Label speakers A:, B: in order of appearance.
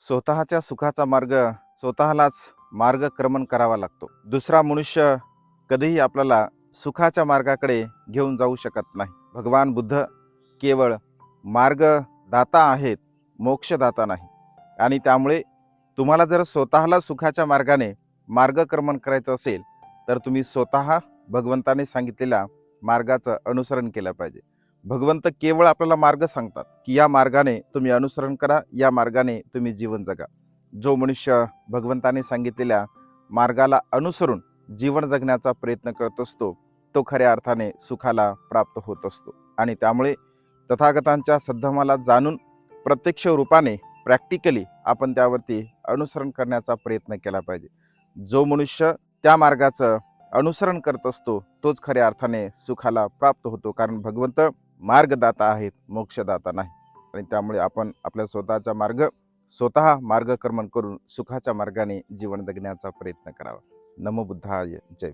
A: स्वतःच्या सुखाचा मार्ग स्वतःलाच मार्गक्रमण करावा लागतो. दुसरा मनुष्य कधीही आपल्याला सुखाच्या मार्गाकडे घेऊन जाऊ शकत नाही. भगवान बुद्ध केवळ मार्गदाता आहेत, मोक्षदाता नाही. आणि त्यामुळे तुम्हाला जर स्वतःला सुखाच्या मार्गाने मार्गक्रमण करायचं असेल तर तुम्ही स्वतः भगवंताने सांगितलेल्या मार्गाचं अनुसरण केलं पाहिजे. भगवंत केवळ आपल्याला मार्ग सांगतात की या मार्गाने तुम्ही अनुसरण करा, या मार्गाने तुम्ही जीवन जगा. जो मनुष्य भगवंताने सांगितलेल्या मार्गाला अनुसरून जीवन जगण्याचा प्रयत्न करत असतो तो खऱ्या अर्थाने सुखाला प्राप्त होत असतो. आणि त्यामुळे तथागतांच्या सद्धमाला जाणून प्रत्यक्ष रूपाने प्रॅक्टिकली आपण त्यावरती अनुसरण करण्याचा प्रयत्न केला पाहिजे. जो मनुष्य त्या मार्गाचं अनुसरण करत असतो तोच खऱ्या अर्थाने सुखाला प्राप्त होतो. कारण भगवंत मार्गदाता आहेत, मोक्षदाता नाही. आणि त्यामुळे आपण आपल्या स्वतःचा मार्ग स्वतः मार्गक्रमण करून सुखाच्या मार्गाने जीवन जगण्याचा प्रयत्न करावा. नमो बुद्धाय. जय भीम.